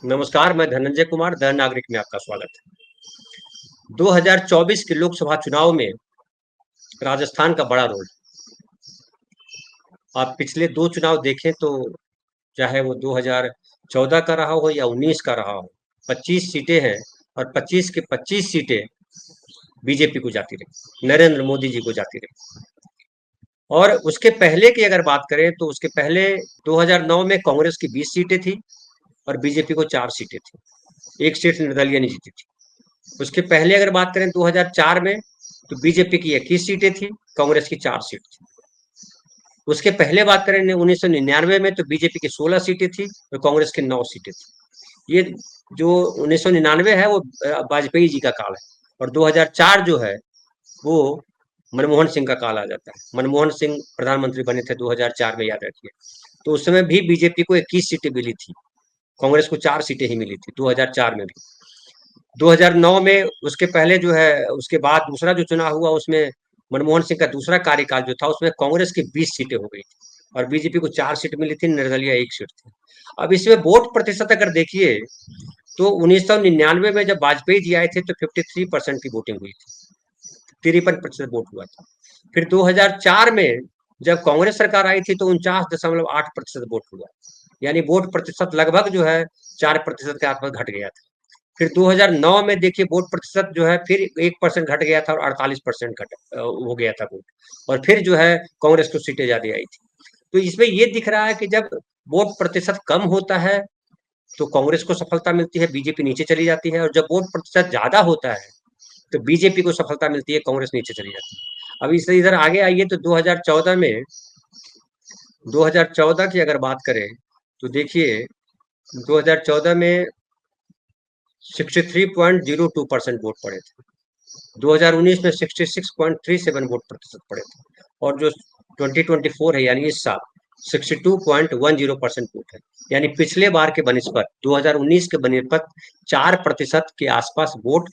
नमस्कार, मैं धनंजय कुमार, द नागरिक में आपका स्वागत है। 2024 के लोकसभा चुनाव में राजस्थान का बड़ा रोल। आप पिछले 2 चुनाव देखें तो चाहे वो 2014 का रहा हो या 19 का रहा हो, 25 सीटें हैं और 25 की 25 सीटें बीजेपी को जाती रही, नरेंद्र मोदी जी को जाती रही। और उसके पहले की अगर बात करें तो उसके पहले 2009 में कांग्रेस की 20 सीटें थी और बीजेपी को 4 सीटें थी। 1 सीट निर्दलीय ने जीती थी। उसके पहले अगर बात करें 2004 में तो बीजेपी की 21 सीटें थी, कांग्रेस की 4 सीट थी। उसके पहले बात करें 1999 में तो बीजेपी की 16 सीटें थी और कांग्रेस की 9 सीटें थी। ये जो 1999 है वो वाजपेयी जी का काल है और 2004 जो है वो मनमोहन सिंह का काल आ जाता है। मनमोहन सिंह प्रधानमंत्री बने थे 2004 में, याद रखिए। तो उस समय भी बीजेपी को 21 सीटें मिली थी, कांग्रेस को 4 सीटें ही मिली थी 2004 में भी। 2009 में उसके पहले जो है उसके बाद दूसरा जो चुनाव हुआ उसमें मनमोहन सिंह का दूसरा कार्यकाल जो था उसमें कांग्रेस की 20 सीटें हो गई थी और बीजेपी को 4 सीट मिली थी, निर्दलीय 1 सीट थी। अब इसमें वोट प्रतिशत अगर देखिए तो 1999 में जब वाजपेयी जी आए थे तो 53% की वोटिंग हुई थी, 53% वोट हुआ था। फिर 2004 में जब कांग्रेस सरकार आई थी तो 49.8% वोट हुआ, यानी वोट प्रतिशत लगभग जो है 4% के आसपास घट गया था। फिर 2009 में देखिए वोट प्रतिशत जो है फिर 1% घट गया था और 48% हो गया था वोट, और फिर जो है कांग्रेस को सीटें ज्यादा आई थी। तो इसमें ये दिख रहा है कि जब वोट प्रतिशत कम होता है तो कांग्रेस को सफलता मिलती है, बीजेपी नीचे चली जाती है, और जब वोट प्रतिशत ज्यादा होता है तो बीजेपी को सफलता मिलती है, कांग्रेस नीचे चली जाती है। अब इससे इधर आगे आइए तो 2014 की अगर बात करें तो देखिए 2014 में 63.02% वोट पड़े थे, 2019 में 66.37 वोट प्रतिशत पड़े थे, और जो 2024 है यानी इस साल 62.10% वोट है, यानी पिछले बार के बनिस्पत 2019 के बनिस्पत 4% के आसपास वोट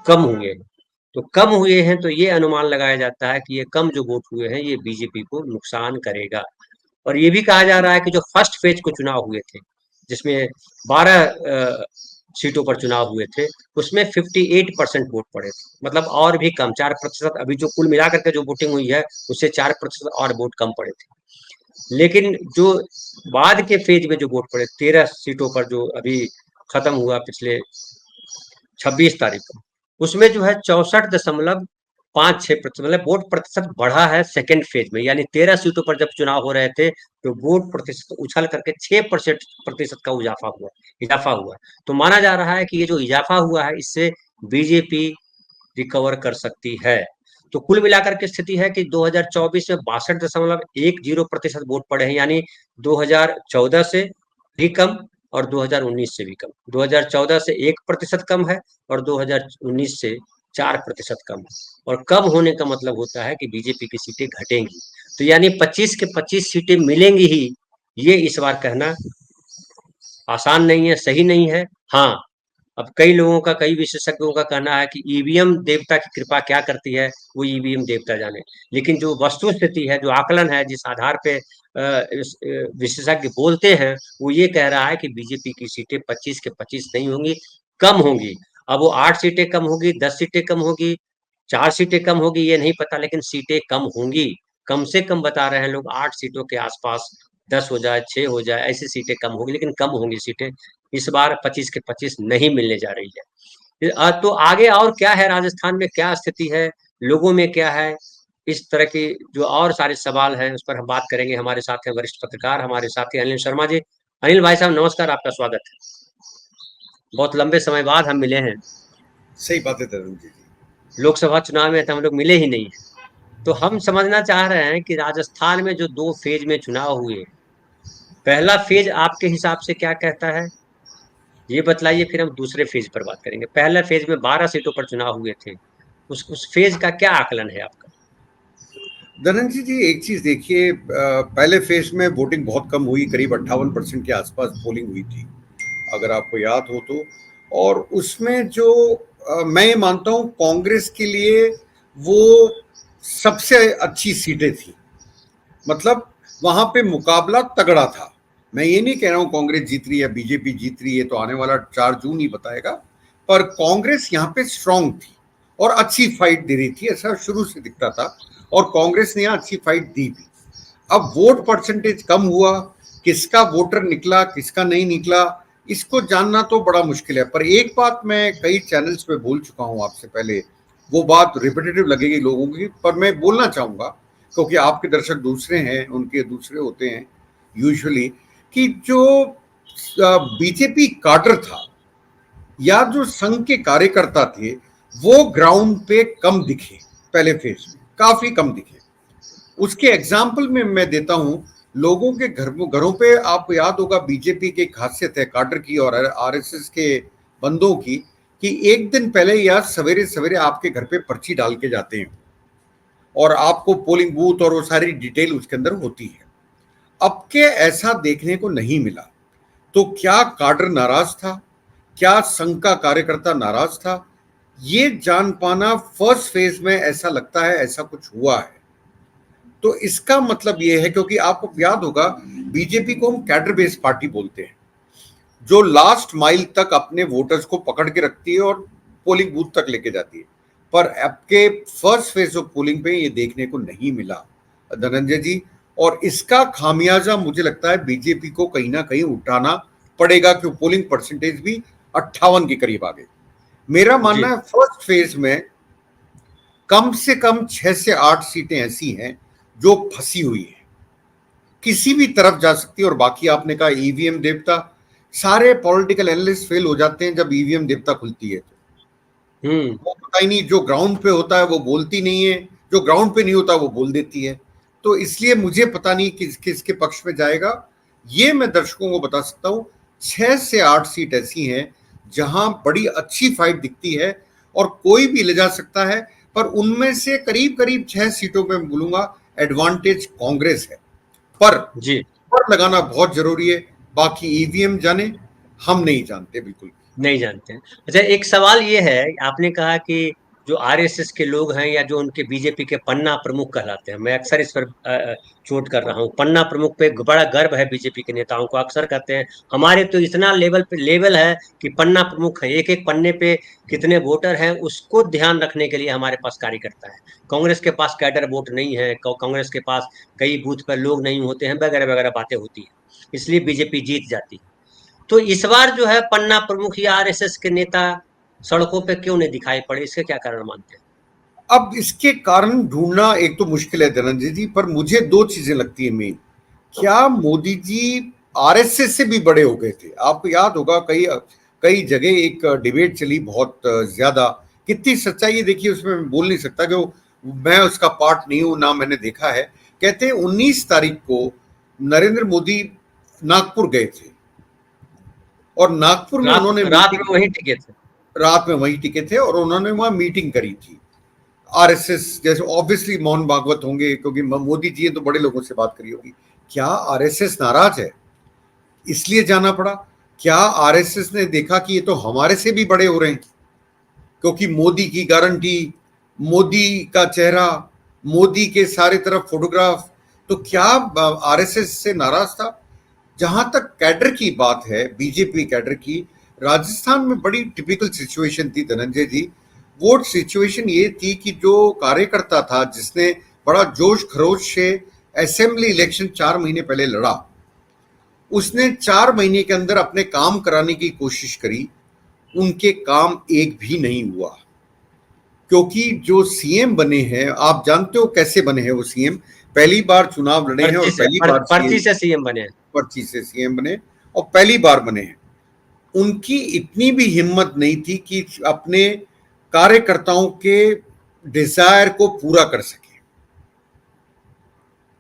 कम हुए हैं। तो कम हुए हैं तो ये अनुमान लगाया जाता है कि ये कम जो वोट हुए हैं ये बीजेपी को नुकसान करेगा। और ये भी कहा जा रहा है कि जो फर्स्ट फेज को चुनाव हुए थे जिसमें 12 सीटों पर चुनाव हुए थे उसमें 58% वोट पड़े थे, मतलब और भी कम 4%। अभी जो कुल मिलाकर के जो वोटिंग हुई है उससे 4% और वोट कम पड़े थे। लेकिन जो बाद के फेज में जो वोट पड़े 13 सीटों पर जो अभी खत्म हुआ पिछले 26 तारीख को, उसमें जो है 64.56%, मतलब वोट प्रतिशत बढ़ा है सेकेंड फेज में, यानी 13 सीटों पर जब चुनाव हो रहे थे तो वोट प्रतिशत उछल करके 6% का इजाफा हुआ। तो माना जा रहा है कि ये जो इजाफा हुआ है इससे बीजेपी रिकवर कर सकती है। तो कुल मिलाकर के स्थिति है कि 2024 में 62.10% वोट पड़े हैं, यानी 2014 से भी कम और 2019 से भी कम। 2014 से 1% कम है और 2019 से 4% कम है, और कम होने का मतलब होता है कि बीजेपी की सीटें घटेंगी। तो यानी 25 के 25 सीटें मिलेंगी ही, ये इस बार कहना आसान नहीं है, सही नहीं है। हाँ, अब कई लोगों का, कई विशेषज्ञों का कहना है कि ईवीएम देवता की कृपा क्या करती है वो ईवीएम देवता जाने। लेकिन जो वस्तु स्थिति है, जो आकलन है, जिस आधार पे विशेषज्ञ बोलते हैं, वो ये कह रहा है कि बीजेपी की सीटें 25 के 25 नहीं होंगी, कम होंगी। अब वो 8 सीटें कम होगी, 10 सीटें कम होगी, 4 सीटें कम होगी, ये नहीं पता, लेकिन सीटें कम होंगी। कम से कम बता रहे हैं लोग 8 सीटों के आसपास, 10 हो जाए, 6 हो जाए, ऐसी सीटें कम होगी, लेकिन कम होंगी सीटें। इस बार 25 के 25 नहीं मिलने जा रही है। तो आगे और क्या है, राजस्थान में क्या स्थिति है, लोगों में क्या है, इस तरह की जो और सारे सवाल हैं उस पर हम बात करेंगे। हमारे साथ हैं वरिष्ठ पत्रकार, हमारे साथी अनिल शर्मा जी। अनिल भाई साहब नमस्कार, आपका स्वागत है। बहुत लंबे समय बाद हम मिले हैं। सही बात है तरुण जी। लोकसभा चुनाव में तो हम लोग मिले ही नहीं है। तो हम समझना चाह रहे हैं कि राजस्थान में जो 2 फेज में चुनाव हुए, पहला फेज आपके हिसाब से क्या कहता है, ये बतलाइए, फिर हम दूसरे फेज पर बात करेंगे। पहले फेज में 12 सीटों पर चुनाव हुए थे, उस फेज का क्या आकलन है आपका? धनंजय जी, एक चीज देखिए, पहले फेज में वोटिंग बहुत कम हुई, करीब 58% के आसपास पोलिंग हुई थी, अगर आपको याद हो तो। और उसमें जो मैं ये मानता हूँ कांग्रेस के लिए वो सबसे अच्छी सीटें थी, मतलब वहां पे मुकाबला तगड़ा था। मैं ये नहीं कह रहा हूं कांग्रेस जीत रही है बीजेपी जीत रही है, तो आने वाला 4 जून ही बताएगा। पर कांग्रेस यहाँ पे स्ट्रांग थी और अच्छी फाइट दे रही थी, ऐसा शुरू से दिखता था, और कांग्रेस ने यहाँ अच्छी फाइट दी भी। अब वोट परसेंटेज कम हुआ, किसका वोटर निकला किसका नहीं निकला इसको जानना तो बड़ा मुश्किल है। पर एक बात मैं कई चैनल्स पे बोल चुका हूं आपसे पहले, वो बात रिपीटेटिव लगेगी लोगों की, पर मैं बोलना चाहूंगा क्योंकि आपके दर्शक दूसरे हैं, उनके दूसरे होते हैं यूजुअली, कि जो बीजेपी काडर था या जो संघ के कार्यकर्ता थे वो ग्राउंड पे कम दिखे, पहले फेज में काफी कम दिखे। उसके एग्जाम्पल में मैं देता हूं, लोगों के घरों पे आपको याद होगा बीजेपी की खासियत है काडर की और आरएसएस के बंदों की, कि एक दिन पहले या सवेरे सवेरे आपके घर पे पर्ची डाल के जाते हैं और आपको पोलिंग बूथ और वो सारी डिटेल उसके अंदर होती है। अब के ऐसा देखने को नहीं मिला। तो क्या काडर नाराज था, क्या संघ का कार्यकर्ता नाराज था, ये जान पाना फर्स्ट फेज में ऐसा लगता है ऐसा कुछ हुआ है। तो इसका मतलब ये है, क्योंकि आपको याद होगा बीजेपी को हम कैडर बेस्ड पार्टी बोलते हैं, जो लास्ट माइल तक अपने वोटर्स को पकड़ के रखती है और पोलिंग बूथ तक लेके जाती है। पर आपके फर्स्ट फेज ऑफ पोलिंग पे ये देखने को नहीं मिला धनंजय जी, और इसका खामियाजा मुझे लगता है बीजेपी को कहीं ना कहीं उठाना पड़ेगा, क्योंकि पोलिंग परसेंटेज भी 58 के करीब आ गई। मेरा मानना है फर्स्ट फेज में कम से कम 6 से 8 सीटें ऐसी हैं जो फंसी हुई है, किसी भी तरफ जा सकती है। और बाकी आपने कहा ईवीएम देवता, सारे पॉलिटिकल एनालिस्ट फेल हो जाते हैं जब ईवीएम देवता खुलती है। वो पता ही नहीं, जो ग्राउंड पे होता है वो बोलती नहीं है, जो ग्राउंड पे नहीं होता वो बोल देती है। तो इसलिए मुझे पता नहीं किसके पक्ष में जाएगा। ये मैं दर्शकों को बता सकता हूं, 6 से 8 सीट ऐसी हैं जहां बड़ी अच्छी फाइट दिखती है और कोई भी ले जा सकता है। पर उनमें से करीब करीब 6 सीटों पे मैं बोलूंगा एडवांटेज कांग्रेस है। पर लगाना बहुत जरूरी है, बाकी ईवीएम जाने, हम नहीं जानते, बिल्कुल नहीं जानते हैं। अच्छा, एक सवाल ये है, आपने कहा कि जो आरएसएस के लोग हैं या जो उनके बीजेपी के पन्ना प्रमुख कहलाते हैं, मैं अक्सर इस पर चोट कर रहा हूँ, पन्ना प्रमुख पे बड़ा गर्व है बीजेपी के नेताओं को। अक्सर कहते हैं हमारे तो इतना लेवल है कि पन्ना प्रमुख है, एक एक पन्ने पे कितने वोटर हैं उसको ध्यान रखने के लिए हमारे पास कार्यकर्ता है। कांग्रेस के पास कैडर वोट नहीं है, कांग्रेस के पास कई बूथ पर लोग नहीं होते हैं, वगैरह वगैरह बातें होती है, इसलिए बीजेपी जीत जाती है। तो इस बार जो है पन्ना प्रमुख या आरएसएस के नेता सड़कों पे क्यों नहीं दिखाई पड़े, इसके क्या कारण मानते हैं? अब इसके कारण ढूंढना एक तो मुश्किल है धनंजय जी, पर मुझे 2 चीजें लगती है मेन। क्या मोदी जी आरएसएस से भी बड़े हो गए थे? आपको याद होगा कई कई जगह एक डिबेट चली बहुत ज्यादा, कितनी सच्चाई है देखिए उसमें मैं बोल नहीं सकता, जो मैं उसका पार्ट नहीं हूं ना मैंने देखा है। कहते हैं 19 तारीख को नरेंद्र मोदी नागपुर गए थे और नागपुर में उन्होंने रात में वहीं टिके थे, रात में वहीं टिके थे और उन्होंने वहां मीटिंग करी थी। आरएसएस जैसे ऑब्वियसली मोहन भागवत होंगे, क्योंकि मोदी जी तो बड़े लोगों से बात करी होगी। क्या आरएसएस नाराज है इसलिए जाना पड़ा? क्या आरएसएस ने देखा कि ये तो हमारे से भी बड़े हो रहे हैं, क्योंकि मोदी की गारंटी, मोदी का चेहरा, मोदी के सारे तरफ फोटोग्राफ, तो क्या आरएसएस से नाराज था? जहां तक कैडर की बात है, बीजेपी कैडर की, राजस्थान में बड़ी टिपिकल सिचुएशन थी धनंजय जी। वो सिचुएशन ये थी कि जो कार्यकर्ता था जिसने बड़ा जोश खरोश से असेंबली इलेक्शन 4 महीने पहले लड़ा, उसने 4 महीने के अंदर अपने काम कराने की कोशिश करी, उनके काम एक भी नहीं हुआ। क्योंकि जो सीएम बने हैं, आप जानते हो कैसे बने हैं वो सीएम, पहली बार चुनाव लड़े हैं और पहली बार पर्ची से सीएम बने हैं, पर्ची से सीएम बने और पहली बार बने हैं। उनकी इतनी भी हिम्मत नहीं थी कि अपने कार्यकर्ताओं के डिजायर को पूरा कर सके,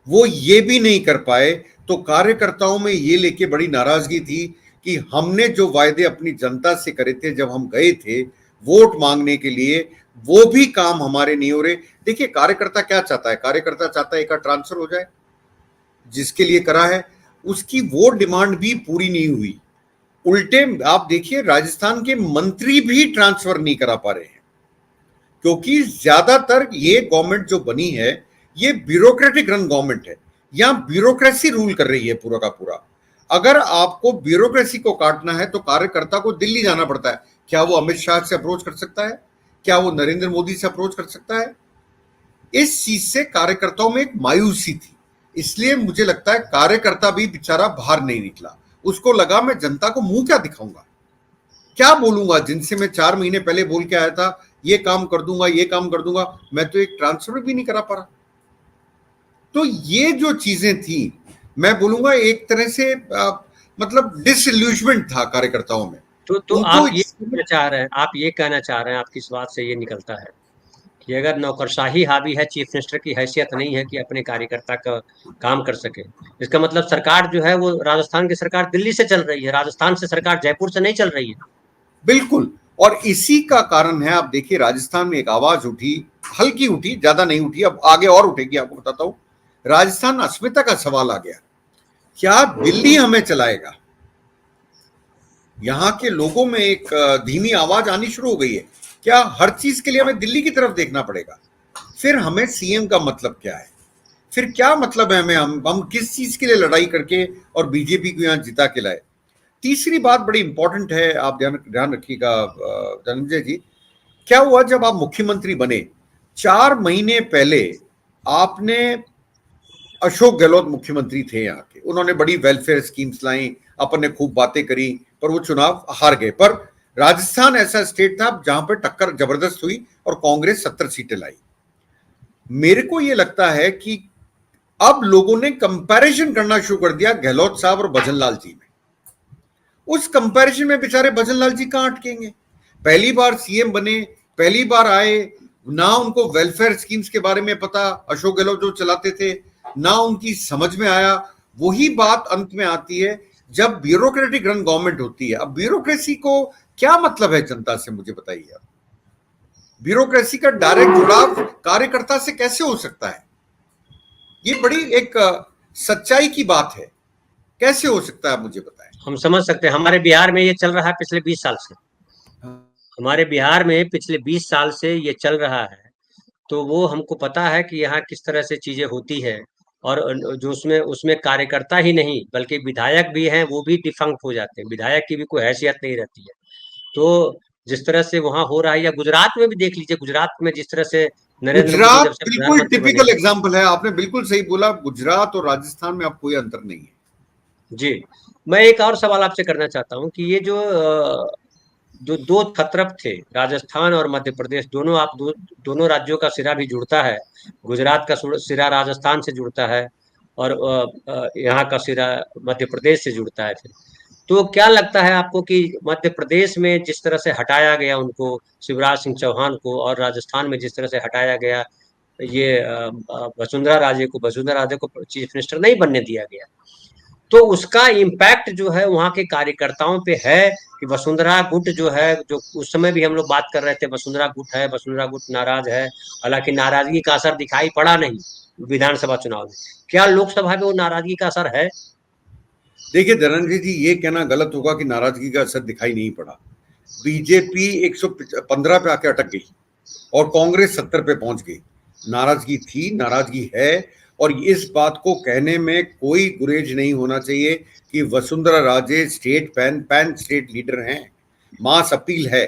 वो ये भी नहीं कर पाए। तो कार्यकर्ताओं में ये लेके बड़ी नाराजगी थी कि हमने जो वायदे अपनी जनता से करे थे जब हम गए थे वोट मांगने के लिए, वो भी काम हमारे नहीं हो रहे। देखिए कार्यकर्ता क्या चाहता है, कार्यकर्ता चाहता है एक ट्रांसफर हो जाए, जिसके लिए करा है उसकी वो डिमांड भी पूरी नहीं हुई। उल्टे आप देखिए राजस्थान के मंत्री भी ट्रांसफर नहीं करा पा रहे हैं, क्योंकि ज्यादातर ये गवर्नमेंट जो बनी है ये ब्यूरोक्रेटिक रन गवर्नमेंट है, यहां ब्यूरोक्रेसी रूल कर रही है पूरा का पूरा। अगर आपको ब्यूरोक्रेसी को काटना है तो कार्यकर्ता को दिल्ली जाना पड़ता है। क्या वो अमित शाह से अप्रोच कर सकता है? क्या वो नरेंद्र मोदी से अप्रोच कर सकता है? इस चीज से कार्यकर्ताओं में एक मायूसी थी। इसलिए मुझे लगता है कार्यकर्ता भी बेचारा बाहर नहीं निकला। उसको लगा मैं जनता को मुंह क्या दिखाऊंगा, क्या बोलूंगा, जिनसे मैं 4 महीने पहले बोल के आया था ये काम कर दूंगा, ये काम कर दूंगा, मैं तो एक ट्रांसफर भी नहीं करा पा रहा। तो ये जो चीजें थी, मैं बोलूंगा एक तरह से मतलब डिसइल्यूजमेंट था कार्यकर्ताओं में। तो उनको आप ये कहना चाह रहे हैं, आपकी इस बात से ये निकलता है कि अगर नौकरशाही हावी है, चीफ मिनिस्टर की हैसियत नहीं है कि अपने कार्यकर्ता का काम कर सके। इसका मतलब सरकार जो है वो राजस्थान की सरकार दिल्ली से चल रही है, राजस्थान से सरकार जयपुर से नहीं चल रही है। बिल्कुल, और इसी का कारण है, आप देखिए राजस्थान में एक आवाज उठी, हल्की उठी, ज्यादा नहीं उठी, अब आगे और उठेगी, आपको बताता हूं। राजस्थान अस्मिता का सवाल आ गया, क्या दिल्ली हमें चलाएगा? यहां के लोगों में एक धीमी आवाज आनी शुरू हो गई है, क्या हर चीज के लिए हमें दिल्ली की तरफ देखना पड़ेगा? फिर हमें सीएम का मतलब क्या है? फिर क्या मतलब है हमें, हम किस चीज के लिए लड़ाई करके और बीजेपी को यहां जिता के लाए? तीसरी बात बड़ी इंपॉर्टेंट है, आप ध्यान रखिएगा धनंजय जी। क्या हुआ जब आप मुख्यमंत्री बने, 4 महीने पहले आपने, अशोक गहलोत मुख्यमंत्री थे यहाँ के, उन्होंने बड़ी वेलफेयर स्कीम्स लाई, अपन ने खूब बातें करी, पर वो चुनाव हार गए। पर राजस्थान ऐसा स्टेट था जहां पर टक्कर जबरदस्त हुई और कांग्रेस 70 सीटें लाई। मेरे को ये लगता है कि अब लोगों ने कंपैरिजन करना शुरू कर दिया गहलोत साहब और भजनलाल जी में। उस कंपैरिजन में बेचारे भजनलाल जी कहां अटकेंगे? पहली बार सीएम बने, पहली बार आए, ना उनको वेलफेयर स्कीम्स के बारे में पता, अशोक गहलोत जो चलाते थे, ना उनकी समझ में आया। वही बात अंत में आती है जब ब्यूरोक्रेटिक रन गवर्नमेंट होती है। अब ब्यूरोक्रेसी को क्या मतलब है जनता से, मुझे बताइए आप। ब्यूरोक्रेसी का डायरेक्ट जुड़ाव कार्यकर्ता से कैसे हो सकता है? ये बड़ी एक सच्चाई की बात है, कैसे हो सकता है, मुझे बताएं। हम समझ सकते हैं, हमारे बिहार में ये चल रहा है पिछले 20 साल से। हमारे बिहार में पिछले 20 साल से ये चल रहा है, तो वो हमको पता है कि यहाँ किस तरह से चीजें होती है। और जो उसमें उसमें कार्यकर्ता ही नहीं बल्कि विधायक भी हैं, वो भी डिफंक्ट हो जाते हैं, विधायक की भी कोई हैसियत नहीं रहती है। तो जिस तरह से वहां हो रहा है, या गुजरात में भी देख लीजिए, गुजरात में जिस तरह से नरेंद्र मोदी गुजरात जब से बिल्कुल प्रधानमंत्री बने। टिपिकल एग्जांपल है, आपने बिल्कुल सही बोला। गुजरात और राजस्थान में अब कोई अंतर नहीं है। जी, मैं एक और सवाल आपसे करना चाहता हूँ कि ये जो दो छत्रप थे, राजस्थान और मध्य प्रदेश, दोनों राज्यों का सिरा भी जुड़ता है। गुजरात का सिरा राजस्थान से जुड़ता है और यहाँ का सिरा मध्य प्रदेश से जुड़ता है। फिर तो क्या लगता है आपको कि मध्य प्रदेश में जिस तरह से हटाया गया उनको, शिवराज सिंह चौहान को, और राजस्थान में जिस तरह से हटाया गया ये वसुंधरा राजे को चीफ मिनिस्टर नहीं बनने दिया गया, तो उसका इम्पैक्ट जो है वहाँ के कार्यकर्ताओं पे है कि वसुंधरा गुट जो है, जो उस समय भी हम लोग बात कर रहे थे, वसुंधरा गुट है, वसुंधरा गुट नाराज है। हालांकि नाराजगी का असर दिखाई पड़ा नहीं विधानसभा चुनाव में। क्या लोकसभा में वो नाराजगी का असर है? देखिए धनंजय जी, ये कहना गलत होगा कि नाराजगी का असर दिखाई नहीं पड़ा। बीजेपी 115 पे आके अटक गई और कांग्रेस 70 पे पहुंच गई। नाराजगी थी, नाराजगी है, और इस बात को कहने में कोई गुरेज नहीं होना चाहिए कि Vasundhara Raje state pan state leader हैं, मास अपील है।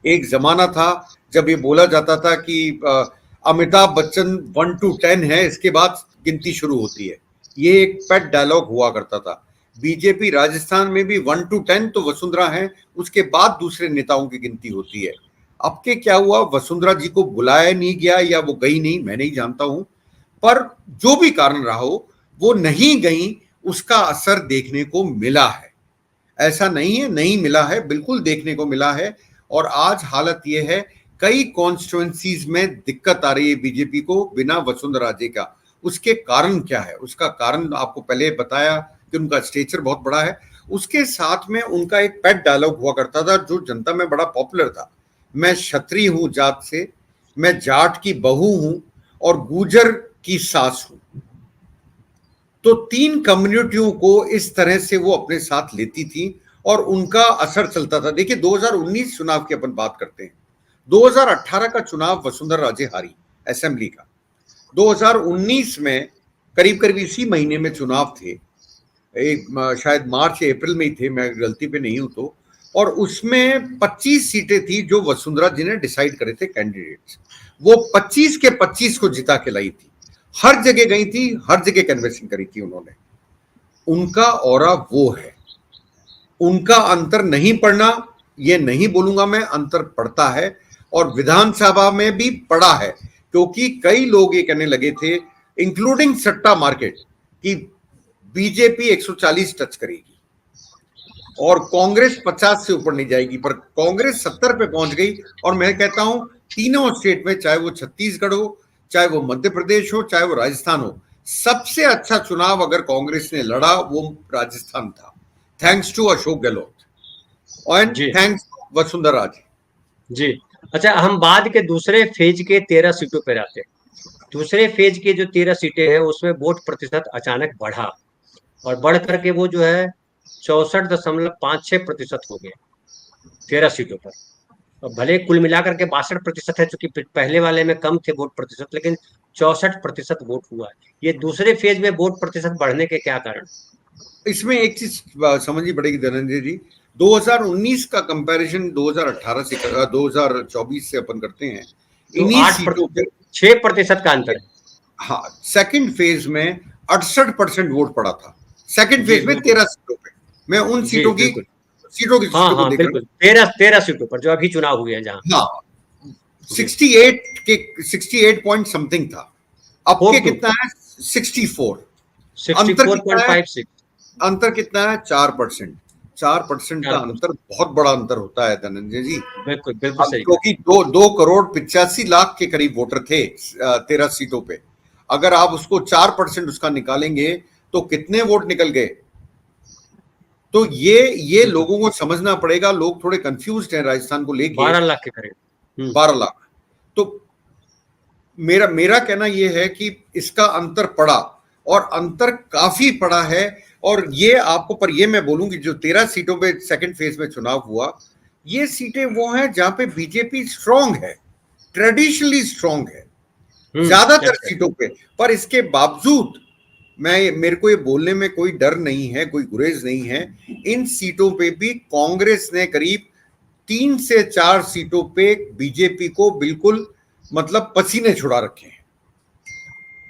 एक जमाना था जब ये बोला जाता था कि अमिताभ बच्चन 1 to 10 है, इसके बाद गिनती शुरू होती है। ये एक पेट डायलॉग हुआ करता था। बीजेपी राजस्थान में भी 1 to 10 तो वसुंधरा है, उसके बाद दूसरे नेताओं की गिनती होती है। अब के क्या हुआ, वसुंधरा जी को बुलाया नहीं गया या वो गई नहीं, मैं नहीं जानता हूं, पर जो भी कारण रहा हो, वो नहीं गई, उसका असर देखने को मिला है। ऐसा नहीं है नहीं मिला है, बिल्कुल देखने को मिला है। और आज हालत यह है, कई कॉन्स्टिट्यूएंसीज में दिक्कत आ रही है बीजेपी को बिना वसुंधरा राजे का। उसके कारण क्या है? उसका कारण आपको पहले बताया कि उनका स्टेचर बहुत बड़ा है। उसके साथ में उनका एक पेट डायलॉग हुआ करता था जो जनता में बड़ा पॉपुलर था, मैं क्षत्रिय हूं जात से, मैं जाट की बहू हूं और गुजर की सास हूं। तो 3 कम्युनिटियों को इस तरह से वो अपने साथ लेती थी और उनका असर चलता था। देखिए 2019 चुनाव की अपन बात करते हैं, 2018 का चुनाव वसुंधरा राजे हारी असेंबली का। 2019 में करीब करीब इसी महीने में चुनाव थे, शायद मार्च या अप्रैल में ही थे, मैं गलती पे नहीं हूं तो, और उसमें 25 सीटें थी जो वसुंधरा जी ने डिसाइड करे थे कैंडिडेट्स। वो 25 के 25 को जिता के लाई थी, हर जगह गई थी, हर जगह कन्वेंशन करी थी उन्होंने। उनका ऑरा वो है, उनका अंतर नहीं पड़ना, ये नहीं बोलूंगा मैं, अंतर पड़ता है, और विधानसभा में भी पड़ा है, क्योंकि कई लोग ये कहने लगे थे, इंक्लूडिंग सट्टा मार्केट, कि बीजेपी 140 टच करेगी और कांग्रेस 50 से ऊपर नहीं जाएगी, पर कांग्रेस 70 पे पहुंच गई। और मैं कहता हूं तीनों स्टेट में, चाहे वो छत्तीसगढ़ हो, चाहे वो मध्य प्रदेश हो, चाहे वो राजस्थान हो, सबसे अच्छा चुनाव अगर कांग्रेस ने लड़ा वो राजस्थान था, थैंक्स टू अशोक गहलोत और थैंक्स टू वसुंधरा जी। जी, अच्छा, हम बाद के दूसरे फेज के 13 सीटों पर आते हैं। दूसरे फेज के जो 13 सीटें हैं उसमें वोट प्रतिशत अचानक बढ़ा, और बढ़ करके वो जो है 64.56% हो गए 13 सीटों पर। और भले कुल मिलाकर के 62% है, चूंकि पहले वाले में कम थे वोट प्रतिशत, लेकिन 64% वोट हुआ। ये दूसरे फेज में वोट प्रतिशत बढ़ने के क्या कारण? इसमें एक चीज समझनी पड़ेगी धनंजय जी, 2019 का कंपैरिजन 2018 से 2024 से अपन करते हैं, तो इन्हीं सीटों पे 6% का अंतर है। हाँ, सेकंड फेज में 68% वोट पड़ा था, सेकंड फेज में 13 सीटों पे। मैं उन सीटों की हाँ को हाँ देख बिल्कुल, 13 सीटों पर जो अभी चुनाव हुए हैं जहाँ। हाँ, 68 पॉइंट समथिंग था, अब के कितना है 64। अंतर कितना है, 64.56। अंतर कितना है 4%। 4% का 4%। अंतर बहुत बड़ा अंतर होता है धनंजय जी। बिल्कुल बिल्कुल सही। क्योंकि 2 करोड़ 85 लाख के करीब वोटर थे 13 सीटों पे, अगर आप उसको 4% उसका निकालेंगे तो कितने वोट निकल गए? तो ये लोगों को समझना पड़ेगा, लोग थोड़े कंफ्यूज्ड हैं राजस्थान को लेके। 12 लाख के करीब। 12 लाख। तो मेरा कहना यह है कि इसका अंतर पड़ा, और अंतर काफी पड़ा है। और ये आपको, पर ये मैं बोलूं कि जो 13 सीटों पे सेकंड फेज में चुनाव हुआ, ये सीटें वो हैं जहां पे बीजेपी स्ट्रांग है, ट्रेडिशनली स्ट्रांग है ज्यादातर सीटों पे। पर इसके बावजूद मेरे को ये बोलने में कोई डर नहीं है, कोई गुरेज नहीं है, इन सीटों पे भी कांग्रेस ने करीब 3 से 4 सीटों पे बीजेपी को बिल्कुल मतलब पसीने छुड़ा रखे हैं।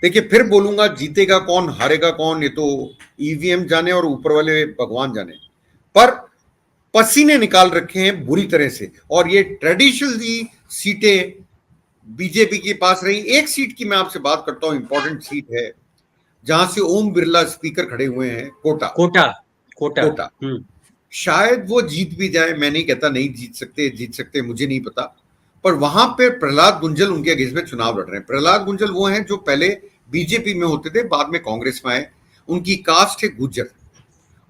देखिए, फिर बोलूंगा, जीतेगा कौन हारेगा कौन ये तो ईवीएम जाने और ऊपर वाले भगवान जाने, पर पसीने निकाल रखे हैं बुरी तरह से। और ये ट्रेडिशनली सीटें बीजेपी के पास रही। एक सीट की मैं आपसे बात करता हूं, इंपॉर्टेंट सीट है जहां से ओम बिरला स्पीकर खड़े हुए हैं, कोटा कोटा कोटा। शायद वो जीत भी जाए, मैं नहीं कहता नहीं जीत सकते मुझे नहीं पता, पर वहां पे प्रहलाद गुंजल उनके अगेंस्ट में चुनाव लड़ रहे हैं। प्रहलाद गुंजल वो हैं जो पहले बीजेपी में होते थे, बाद में कांग्रेस में आए, उनकी कास्ट है गुज्जर।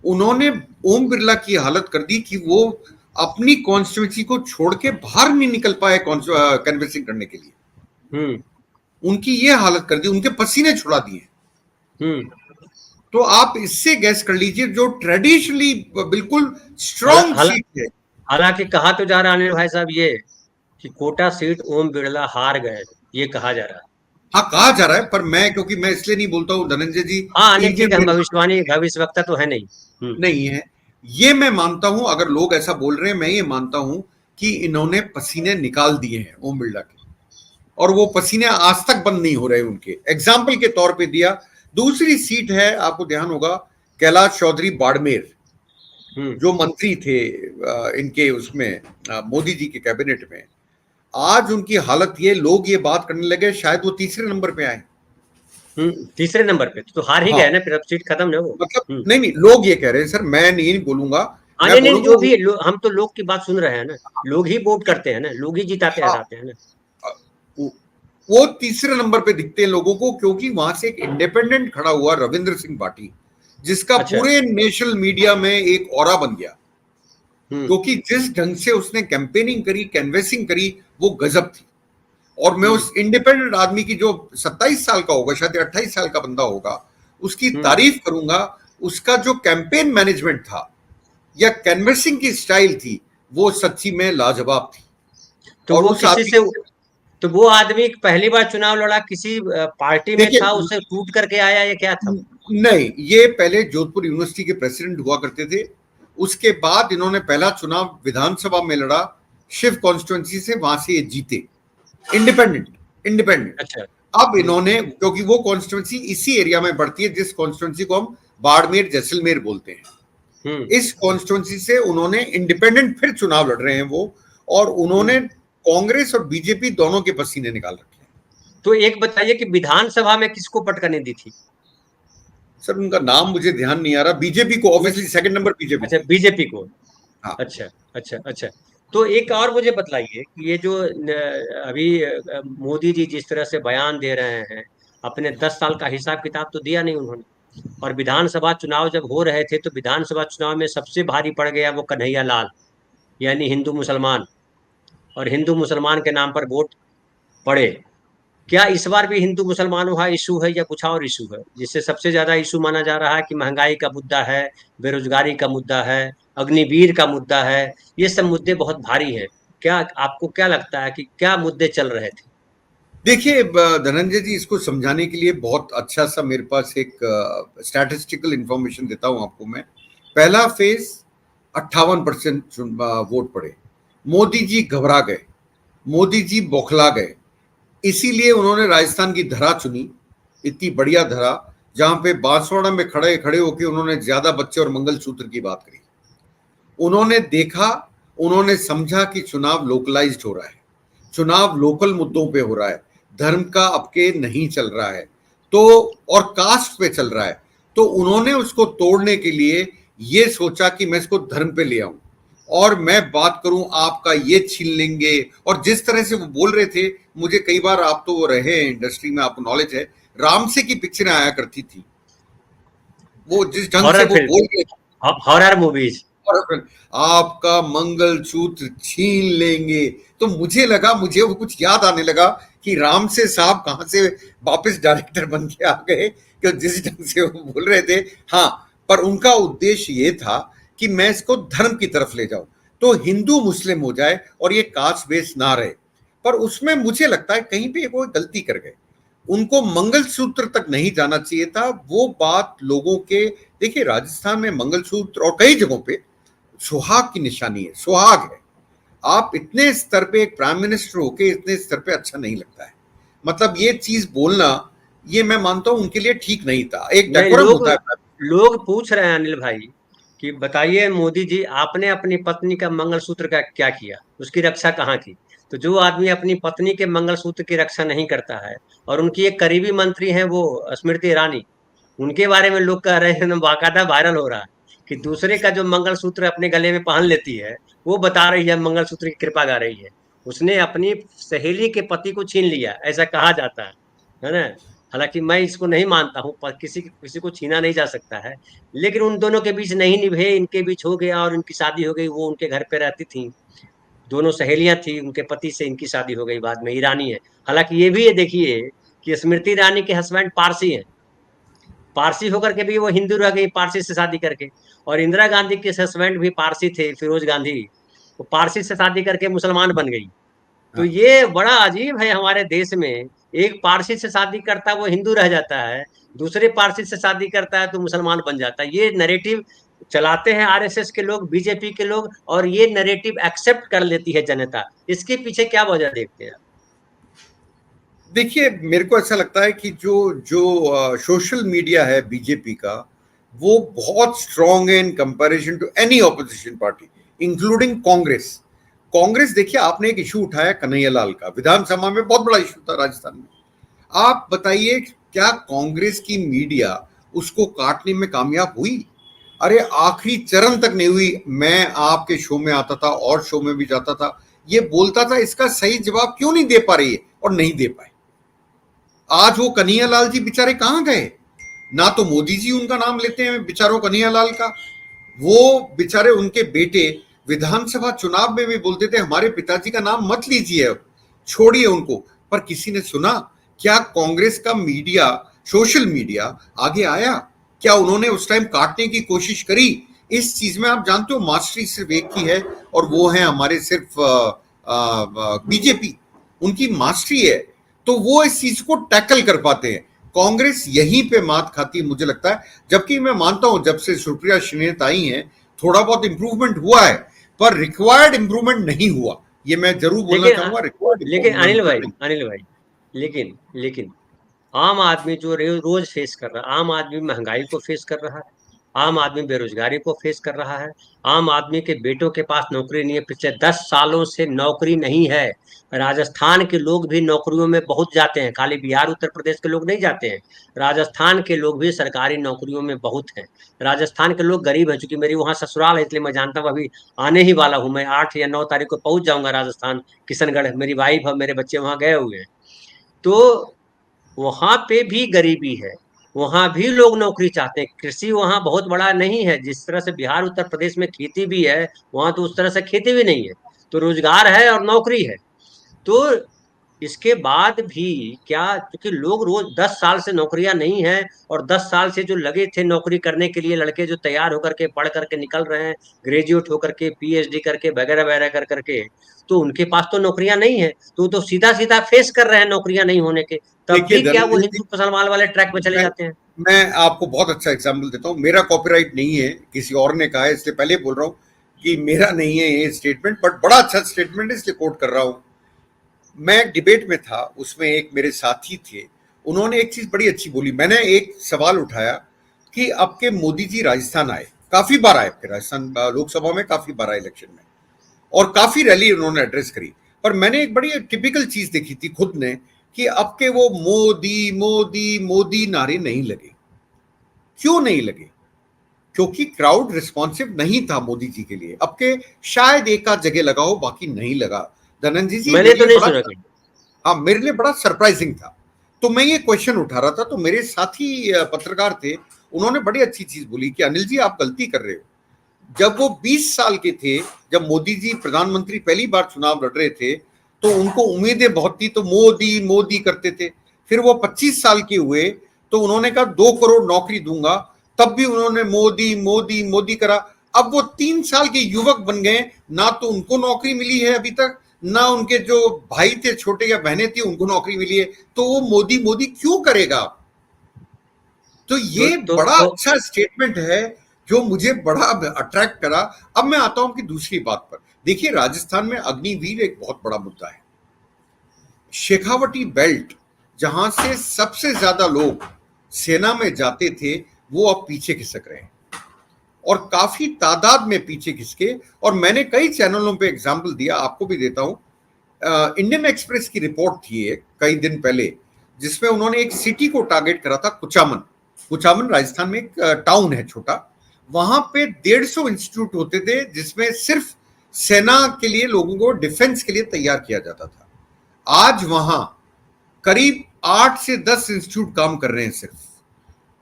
उन्होंने ओम बिरला की हालत कर दी कि वो अपनी कॉन्स्टिट्यूंसी को छोड़ के बाहर नहीं निकल पाए कन्वेंसिंग करने के लिए। उनकी ये हालत कर दी, उनके पसीने छुड़ा दिए। तो आप इससे गैस कर लीजिए, जो ट्रेडिशनली बिल्कुल स्ट्रॉन्ग सीट है। हालांकि कहा तो जा रहा है अनिल भाई साहब ये कि कोटा सीट ओम बिरला हार गए, ये कहा जा रहा है। हाँ, कहा जा रहा है, पर मैं क्योंकि मैं इसलिए नहीं बोलता हूँ धनंजय जी, हाँ ठीक है, भविष्यवक्ता तो है नहीं है, ये मैं मानता हूं, अगर लोग ऐसा बोल रहे हैं मैं ये मानता हूं कि इन्होंने पसीने निकाल दिए हैं ओम बिरला के, और वो पसीने आज तक बंद नहीं हो रहे उनके। एग्जाम्पल के तौर पे दिया, दूसरी सीट है, आपको ध्यान होगा, कैलाश चौधरी बाड़मेर, जो मंत्री थे इनके उसमें मोदी जी के कैबिनेट में। आज उनकी हालत ये, लोग ये बात करने लगे शायद वो तीसरे नंबर पे आए। तीसरे नंबर पे तो हार ही गए ना, फिर अब सीट खत्म ना वो। मतलब नहीं, लोग ये कह रहे हैं सर, मैं नहीं बोलूंगा। नहीं, जो भी हम तो लोग की बात सुन रहे हैं ना, लोग ही वोट करते हैं ना, लोग ही जिताते हराते हैं ना। वो तीसरे नंबर पे दिखते हैं लोगों को, क्योंकि वहां से एक इंडिपेंडेंट खड़ा हुआ रविंद्र सिंह भाटी, जिसका पूरे नेशनल मीडिया में एक ऑरा बन गया, क्योंकि जिस ढंग से उसने कैंपेनिंग करी, कैनवेसिंग करी, वो गजब थी। और मैं उस इंडिपेंडेंट आदमी की, जो 27 साल का होगा, शायद 28 साल का बंदा होगा, उसकी तारीफ करूंगा। उसका जो कैंपेन मैनेजमेंट था या कैनवेसिंग की स्टाइल थी, वो सच्ची में लाजवाब थी। तो वो किसी से, वो आदमी पहली बार चुनाव लड़ा, किसी पार्टी में था, उससे टूट करके आया, या क्या था? नहीं, ये पहले जोधपुर यूनिवर्सिटी के प्रेसिडेंट हुआ करते थे। उसके बाद इन्होंने पहला चुनाव विधानसभा में लड़ा, शिव कॉन्स्टिट्यूंसी से, वहां से ये जीते, इंडिपेंडेंट इंडिपेंडेंट। अच्छा। अब इन्होंने, क्योंकि वो कॉन्स्टिट्यूंसी इसी एरिया में पड़ती है जिस कॉन्स्टिट्यूंसी को हम बाड़मेर जैसलमेर बोलते हैं, इस कॉन्स्टिट्यूंसी से उन्होंने इंडिपेंडेंट फिर चुनाव लड़ रहे हैं वो, और उन्होंने कांग्रेस और बीजेपी दोनों के पसीने निकाल रखे हैं। तो एक बताइए कि विधानसभा में किसको पटकने दी थी? सर उनका नाम मुझे ध्यान नहीं आ रहा। बीजेपी को, ऑब्वियसली सेकंड नंबर बीजेपी अच्छा, थी। बीजेपी को। हाँ। अच्छा, अच्छा, अच्छा। तो एक और मुझे बतलाइए कि ये जो अभी मोदी जी जिस तरह से बयान दे रहे हैं, अपने 10 साल का हिसाब किताब तो दिया नहीं उन्होंने। और विधानसभा चुनाव जब हो रहे थे तो विधानसभा चुनाव में सबसे भारी पड़ गया वो कन्हैया लाल, यानी हिंदू मुसलमान, और हिंदू मुसलमान के नाम पर वोट पड़े। क्या इस बार भी हिंदू मुसलमानों का इशू है या कुछ और इशू है? जिससे सबसे ज्यादा इशू माना जा रहा है कि महंगाई का मुद्दा है, बेरोजगारी का मुद्दा है, अग्निवीर का मुद्दा है। ये सब मुद्दे बहुत भारी हैं। क्या आपको क्या लगता है कि क्या मुद्दे चल रहे थे? देखिए धनंजय जी, इसको समझाने के लिए बहुत अच्छा सा मेरे पास एक स्टैटिस्टिकल इंफॉर्मेशन देता हूं आपको मैं। पहला फेज 58% वोट पड़े, मोदी जी घबरा गए, मोदी जी बौखला गए, इसीलिए उन्होंने राजस्थान की धरा चुनी, इतनी बढ़िया धरा, जहां पे बांसवाड़ा में खड़े खड़े होकर उन्होंने ज्यादा बच्चे और मंगलसूत्र की बात करी। उन्होंने देखा, उन्होंने समझा कि चुनाव लोकलाइज्ड हो रहा है, चुनाव लोकल मुद्दों पे हो रहा है, धर्म का अब के नहीं चल रहा है, तो और कास्ट पे चल रहा है। तो उन्होंने उसको तोड़ने के लिए ये सोचा कि मैं इसको धर्म पे ले आऊं और मैं बात करूं, आपका ये छीन लेंगे। और जिस तरह से वो बोल रहे थे, मुझे कई बार, आप तो वो रहे हैं इंडस्ट्री में, आपको नॉलेज है, रामसे की पिक्चरें आया करती थी, वो जिस ढंग से हॉरर वो बोल रहे थे, फिल्म, हॉरर मूवीज। और आपका मंगलसूत्र छीन लेंगे, तो मुझे लगा, मुझे वो कुछ याद आने लगा कि राम से साहब कहां से वापस डायरेक्टर बन के आ गए, कि जिस ढंग से वो बोल रहे थे। हाँ, पर उनका उद्देश्य ये था कि मैं इसको धर्म की तरफ ले जाऊं, तो हिंदू मुस्लिम हो जाए और ये कास्ट बेस ना रहे। पर उसमें मुझे लगता है कहीं पे वो गलती कर गए, उनको मंगलसूत्र तक नहीं जाना चाहिए था। वो बात लोगों के, देखिए राजस्थान में मंगलसूत्र और कई जगहों पे सुहाग की निशानी है, सुहाग है। आप इतने स्तर पे एक प्राइम मिनिस्टर होके इतने स्तर पे अच्छा नहीं लगता है, मतलब ये चीज बोलना, ये मैं मानता हूं उनके लिए ठीक नहीं था, एक नहीं, डेकोरम लोग होता है। लोग पूछ रहे हैं अनिल भाई कि बताइए मोदी जी, आपने अपनी पत्नी का मंगलसूत्र का क्या किया, उसकी रक्षा कहाँ की? तो जो आदमी अपनी पत्नी के मंगलसूत्र की रक्षा नहीं करता है, और उनकी एक करीबी मंत्री हैं वो स्मृति ईरानी, उनके बारे में लोग कह रहे हैं, बाकायदा वायरल हो रहा है कि दूसरे का जो मंगलसूत्र अपने गले में पहन लेती है, वो बता रही है मंगलसूत्र की कृपा गा रही है। उसने अपनी सहेली के पति को छीन लिया, ऐसा कहा जाता है ना? हालांकि मैं इसको नहीं मानता हूँ, पर किसी किसी को छीना नहीं जा सकता है। लेकिन उन दोनों के बीच नहीं निभे, इनके बीच हो गया और इनकी शादी हो गई। वो उनके घर पे रहती थी, दोनों सहेलियां थी, उनके पति से इनकी शादी हो गई, बाद में ईरानी है। हालांकि ये भी है, देखिए कि स्मृति ईरानी के हस्बैंड पारसी हैं, पारसी होकर के भी वो हिंदू रह गई पारसी से शादी करके। और इंदिरा गांधी के हस्बैंड भी पारसी थे, फिरोज गांधी, वो पारसी से शादी करके मुसलमान बन गई। तो हाँ। ये बड़ा अजीब है हमारे देश में, एक पारसी से शादी करता है वो हिंदू रह जाता है, दूसरे पारसी से शादी करता है तो मुसलमान बन जाता है। ये नैरेटिव चलाते हैं आरएसएस के लोग, बीजेपी के लोग, और ये नैरेटिव एक्सेप्ट कर लेती है जनता। इसके पीछे क्या वजह देखते हैं? देखिए मेरे को ऐसा लगता है कि जो जो सोशल मीडिया है बीजेपी का, वो बहुत स्ट्रांग है in comparison to any opposition party, including Congress. Congress, देखिए आपने एक इशू उठाया कन्हैया लाल का, विधानसभा में बहुत बड़ा इशू था राजस्थान में। आप बताइए क्या कांग्रेस की मीडिया उसको काटने में कामयाब हुई? अरे आखिरी चरण तक नहीं हुई। मैं आपके शो में आता था और शो में भी जाता था, ये बोलता था इसका सही जवाब क्यों नहीं दे पा रही है, और नहीं दे पाए। आज वो कन्हैया लाल जी बेचारे कहां गए? ना तो मोदी जी उनका नाम लेते हैं बेचारों कन्हैया लाल का, वो बेचारे उनके बेटे विधानसभा चुनाव में भी बोलते थे हमारे पिताजी का नाम मत लीजिए, अब छोड़िए उनको। पर किसी ने सुना? क्या कांग्रेस का मीडिया, सोशल मीडिया आगे आया? क्या उन्होंने उस टाइम काटने की कोशिश करी? इस चीज में आप जानते हो मास्टरी सिर्फ एक की है, और वो है हमारे सिर्फ बीजेपी, उनकी मास्टरी है। तो वो इस चीज को टैकल कर पाते हैं। कांग्रेस यहीं पे मात खाती मुझे लगता है। जबकि मैं मानता हूं जब से सुप्रिया श्रीनेत आई हैं थोड़ा बहुत इंप्रूवमेंट हुआ है, पर रिक्वायर्ड इंप्रूवमेंट नहीं हुआ, ये मैं जरूर बोलना लेकिन चाहूंगा। रिक्वायर्ड लेकिन अनिल इंप्रूवमेंट भाई, नहीं। अनिल भाई, लेकिन लेकिन आम आदमी जो रोज फेस कर रहा है, आम आदमी महंगाई को फेस कर रहा है, आम आदमी बेरोजगारी को फेस कर रहा है, आम आदमी के बेटों के पास नौकरी नहीं है, पिछले 10 सालों से नौकरी नहीं है। राजस्थान के लोग भी नौकरियों में बहुत जाते हैं, खाली बिहार उत्तर प्रदेश के लोग नहीं जाते हैं, राजस्थान के लोग भी सरकारी नौकरियों में बहुत हैं। राजस्थान के लोग गरीब हैं, चूंकि मेरी वहाँ ससुराल है इसलिए मैं जानता हूँ। अभी आने ही वाला हूँ, मैं 8 या 9 तारीख को पहुंच जाऊंगा राजस्थान, किशनगढ़। मेरी वाइफ और मेरे बच्चे वहाँ गए हुए हैं। तो वहां पे भी गरीबी है, वहां भी लोग नौकरी चाहते हैं। कृषि वहां बहुत बड़ा नहीं है, जिस तरह से बिहार उत्तर प्रदेश में खेती भी है, वहां तो उस तरह से खेती भी नहीं है। तो रोजगार है और नौकरी है। तो इसके बाद भी क्या, क्योंकि लोग रोज 10 साल से नौकरियां नहीं है, और 10 साल से जो लगे थे नौकरी करने के लिए, लड़के जो तैयार होकर के पढ़ करके निकल रहे हैं, ग्रेजुएट होकर के पीएचडी करके वगैरह वगैरह कर करके, तो उनके पास तो नौकरियां नहीं है। तो सीधा सीधा फेस कर रहे हैं नौकरियां नहीं होने के, तब देखिए भी क्या वो धर्मेंद्र जी, हिंदू मुसलमान वाले ट्रैक पे चले मैं जाते हैं। मैं आपको बहुत अच्छा एग्जाम्पल देता हूँ। मेरा कॉपीराइट नहीं है, किसी और ने कहा है, इसलिए पहले बोल रहा हूँ कि मेरा नहीं है ये स्टेटमेंट, बट बड़ा अच्छा स्टेटमेंट है इसलिए कोट कर रहा हूँ। मैं एक डिबेट में था, उसमें एक मेरे साथी थे, उन्होंने एक चीज बड़ी अच्छी बोली। मैंने एक सवाल उठाया कि अब के मोदी जी राजस्थान आए, काफी बार आए, आपके राजस्थान लोकसभा में काफी बार आए इलेक्शन में, और काफी रैली उन्होंने एड्रेस करी। पर मैंने एक बड़ी टिपिकल चीज देखी थी खुद ने, कि अब के वो मोदी मोदी मोदी नारे नहीं लगे। क्यों नहीं लगे? क्योंकि क्राउड रिस्पॉन्सिव नहीं था मोदी जी के लिए। अब के शायद एक आध जगह लगा हो, बाकी नहीं लगा। धनंजय जी मैंने मेरे तो लिए नहीं बड़ा, सुना कहीं। हाँ मेरे लिए बड़ा सरप्राइजिंग था। तो मैं ये क्वेश्चन उठा रहा था, तो मेरे साथी पत्रकार थे, उन्होंने बड़ी अच्छी चीज बोली कि अनिल जी आप गलती कर रहे हो। जब वो 20 साल के थे, जब मोदी जी प्रधानमंत्री पहली बार चुनाव लड़ रहे थे, तो उनको उम्मीदें बहुत थी, तो मोदी मोदी करते थे। फिर वो 25 साल के हुए, तो उन्होंने कहा 2 करोड़ नौकरी दूंगा, तब भी उन्होंने मोदी मोदी मोदी करा। अब वो 3 साल के युवक बन गए, ना तो उनको नौकरी मिली है अभी तक, ना उनके जो भाई थे छोटे या बहनें थी उनको नौकरी मिली है, तो वो मोदी मोदी क्यों करेगा? तो तो ये तो, बड़ा तो अच्छा स्टेटमेंट है जो मुझे बड़ा अट्रैक्ट करा। अब मैं आता हूं कि दूसरी बात पर। देखिए राजस्थान में अग्निवीर एक बहुत बड़ा मुद्दा है। शेखावटी बेल्ट, जहां से सबसे ज्यादा लोग सेना में जाते थे, वो अब पीछे खिसक रहे हैं, और काफी तादाद में पीछे खिसके। और मैंने कई चैनलों पे एग्जाम्पल दिया, आपको भी देता हूं। इंडियन एक्सप्रेस की रिपोर्ट थी एक कई दिन पहले, जिसमें उन्होंने एक सिटी को टारगेट करा था, कुचामन। कुचामन राजस्थान में एक टाउन है छोटा, वहां पे 150 इंस्टीट्यूट होते थे, जिसमें सिर्फ सेना के लिए लोगों को डिफेंस के लिए तैयार किया जाता था। आज वहां करीब 8 से 10 इंस्टीट्यूट काम कर रहे हैं सिर्फ।